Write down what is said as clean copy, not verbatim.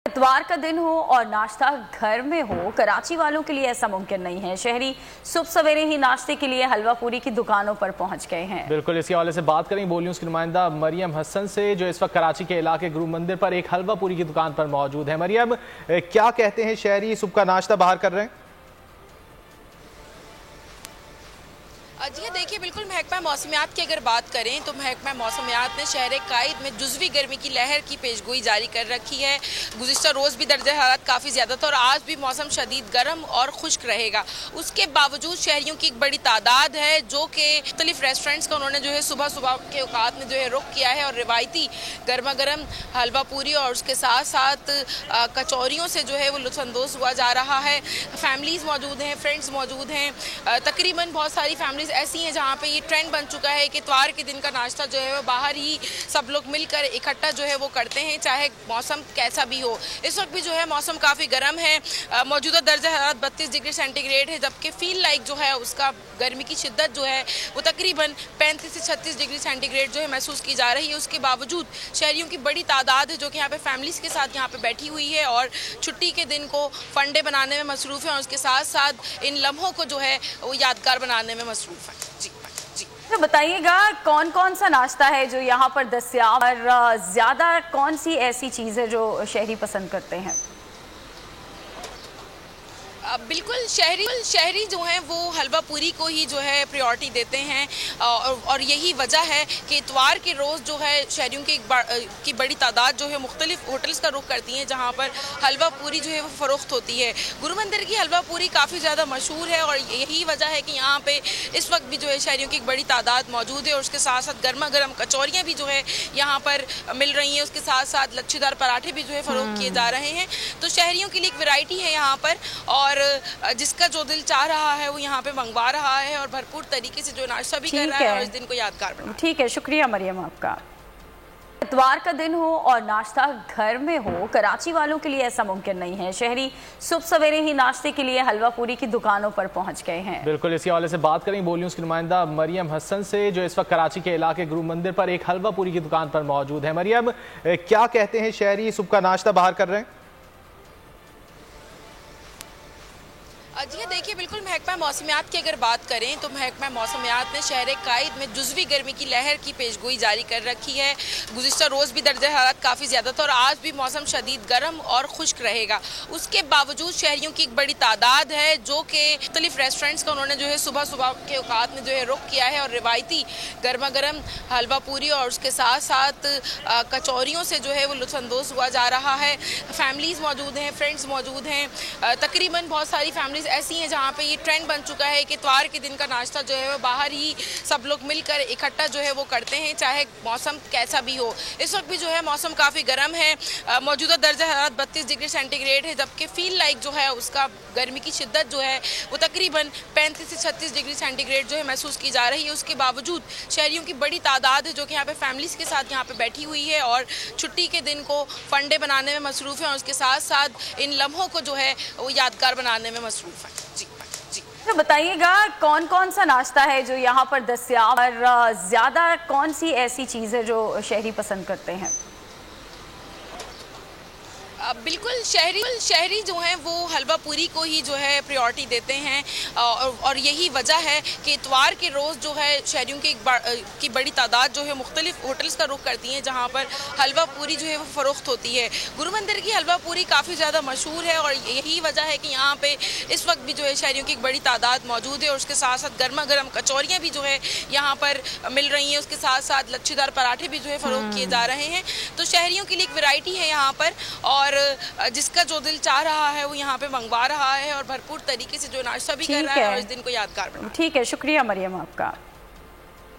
इतवार का दिन हो और नाश्ता घर में हो, कराची वालों के लिए ऐसा मुमकिन नहीं है। शहरी सुबह सवेरे ही नाश्ते के लिए हलवा पूरी की दुकानों पर पहुंच गए हैं। बिल्कुल, इसी हवाले से बात करेंगे बोल न्यूज़ की नुमाइंदा मरियम हसन से, जो इस वक्त कराची के इलाके गुरु मंदिर पर एक हलवा पूरी की दुकान पर मौजूद है। मरियम, क्या कहते हैं शहरी सुबह का नाश्ता बाहर कर रहे हैं? जी देखिए, बिल्कुल महकमा मौसमियात की अगर बात करें तो महकमा मौसमियात ने शहर कायद में जुज़वी गर्मी की लहर की पेशगोई जारी कर रखी है। गुज़िश्ता रोज़ भी दर्जा हरारत काफ़ी ज़्यादा था और आज भी मौसम शदीद गर्म और खुश्क रहेगा। उसके बावजूद शहरियों की एक बड़ी तादाद है जो कि मुख्तलिफ रेस्टोरेंट्स का उन्होंने जो है सुबह सुबह के औकात में जो है रुख किया है और रिवायती गर्मा गर्म हलवा पूरी और उसके साथ साथ कचौरियों से जो है वो लुत्फ़अंदोज़ हुआ जा रहा है। फैमिलीज़ मौजूद हैं, फ्रेंड्स मौजूद हैं, तकरीबन बहुत सारी फैमिलीज़ ऐसी हैं जहाँ पे ये ट्रेंड बन चुका है कि इतवार के दिन का नाश्ता जो है वो बाहर ही सब लोग मिलकर इकट्ठा जो है वो करते हैं, चाहे मौसम कैसा भी हो। इस वक्त भी जो है मौसम काफ़ी गर्म है। मौजूदा दर्जा हरारत 32 डिग्री सेंटीग्रेड है, जबकि फील लाइक जो है उसका गर्मी की शिद्दत जो है वो तकरीबन 35 से 36 डिग्री सेंटीग्रेड जो है महसूस की जा रही है। उसके बावजूद शहरियों की बड़ी तादाद है जो कि यहाँ पे फैमिलीज़ के साथ यहाँ पे बैठी हुई है और छुट्टी के दिन को फंडे बनाने में मसरूफ़ है और उसके साथ साथ इन लम्हों को जो है वो यादगार बनाने में मसरूफ़ है। जी जी, तो बताइएगा कौन कौन सा नाश्ता है जो यहाँ पर दस्तयाब और ज्यादा कौन सी ऐसी चीज़ है जो शहरी पसंद करते हैं? बिल्कुल, शहरी जो हैं वो हलवा पूरी को ही जो है प्रायोरिटी देते हैं और यही वजह है कि इतवार के रोज़ जो है शहरियों की बड़ी तादाद जो है मुख्तलिफ होटल्स का रुख करती हैं जहाँ पर हलवा पूरी जो है वो फ़रोख्त होती है। गुरु मंदिर की हलवा पूरी काफ़ी ज़्यादा मशहूर है और यही वजह है कि यहाँ पे इस वक्त भी जो है शहरियों की एक बड़ी तादाद मौजूद है और उसके साथ साथ गर्मा गर्म कचौरियाँ भी जो है यहाँ पर मिल रही हैं। उसके साथ साथ लच्छेदार पराठे भी जो है फ़रोख्त किए जा रहे हैं। तो शहरियों के लिए एक वैरायटी है यहाँ पर और जिसका जो दिल चाह रहा है वो यहाँ पे मंगवा रहा है और भरपूर तरीके से जो नाश्ता भी कर रहा है और इस दिन को यादगार बना। ठीक है, शुक्रिया मरियम आपका। इतवार का दिन हो और नाश्ता घर में हो, कराची वालों के लिए ऐसा मुमकिन नहीं है। शहरी सुबह सवेरे ही नाश्ते के लिए हलवा पूरी की दुकानों पर पहुंच गए हैं। बिल्कुल, इसी हवाले से बात करेंगे बोल न्यूज़ की नुमाइंदा मरियम हसन से, जो इस वक्त कराची के इलाके गुरु मंदिर पर एक हलवा पूरी की दुकान पर मौजूद है। मरियम, क्या कहते हैं शहरी सुबह का नाश्ता बाहर कर रहे हैं? जी देखिए, बिल्कुल महकमा मौसमियात की अगर बात करें तो महकमा मौसमियात ने शहर कायद में जुज़वी गर्मी की लहर की पेशगोई जारी कर रखी है। गुज़िश्ता रोज़ भी दर्जा हरारत काफ़ी ज़्यादा था और आज भी मौसम शदीद गर्म और खुश्क रहेगा। उसके बावजूद शहरियों की एक बड़ी तादाद है जो कि मुख्तलिफ रेस्टोरेंट्स का उन्होंने जो है सुबह सुबह के औकात में जो है रुख किया है और रिवायती गर्मा गर्म हलवा पूरी और उसके साथ साथ कचौरियों से जो है वो लुत्फ़अंदोज़ हुआ जा रहा है। फैमिलीज़ मौजूद हैं, फ्रेंड्स मौजूद हैं, तकरीबन बहुत सारी फैमिलीज़ ऐसी हैं जहाँ पे ये ट्रेंड बन चुका है कि इतवार के दिन का नाश्ता जो है वो बाहर ही सब लोग मिलकर इकट्ठा जो है वो करते हैं, चाहे मौसम कैसा भी हो। इस वक्त भी जो है मौसम काफ़ी गर्म है। मौजूदा दर्जा हरारत 32 डिग्री सेंटीग्रेड है, जबकि फील लाइक जो है उसका गर्मी की शिद्दत जो है वो तकरीबन 35 से 36 डिग्री सेंटीग्रेड जो है महसूस की जा रही है। उसके बावजूद शहरियों की बड़ी तादाद है जो कि यहाँ पे फैमिलीज़ के साथ यहाँ पे बैठी हुई है और छुट्टी के दिन को फंडे बनाने में मसरूफ़ है और उसके साथ साथ इन लम्हों को जो है वो यादगार बनाने में मसरूफ़ है। जी जी, तो बताइएगा कौन कौन सा नाश्ता है जो यहाँ पर दस्तयाब और ज्यादा कौन सी ऐसी चीज़ है जो शहरी पसंद करते हैं? बिल्कुल, शहरी जो हैं वो हलवा पूरी को ही जो है प्रायोरिटी देते हैं और यही वजह है कि इतवार के रोज़ जो है शहरियों की बड़ी तादाद जो है मुख्तलिफ होटल्स का रुख करती हैं जहाँ पर हलवा पूरी जो है वो फ़रोख्त होती है। गुरु मंदिर की हलवा पूरी काफ़ी ज़्यादा मशहूर है और यही वजह है कि यहाँ पे इस वक्त भी जो है शहरियों की एक बड़ी तादाद मौजूद है और उसके साथ साथ गर्मा गर्म कचौरियाँ भी जो है यहाँ पर मिल रही हैं। उसके साथ साथ लच्छेदार पराठे भी जो है फ़रोख्त किए जा रहे हैं। तो शहरियों के लिए एक वैरायटी है यहाँ पर और जिसका जो दिल चाह रहा है वो यहाँ पे मंगवा रहा है और भरपूर तरीके से जो नाश्ता भी कर रहा है और इस दिन को यादगार बना। ठीक है, शुक्रिया मरियम आपका।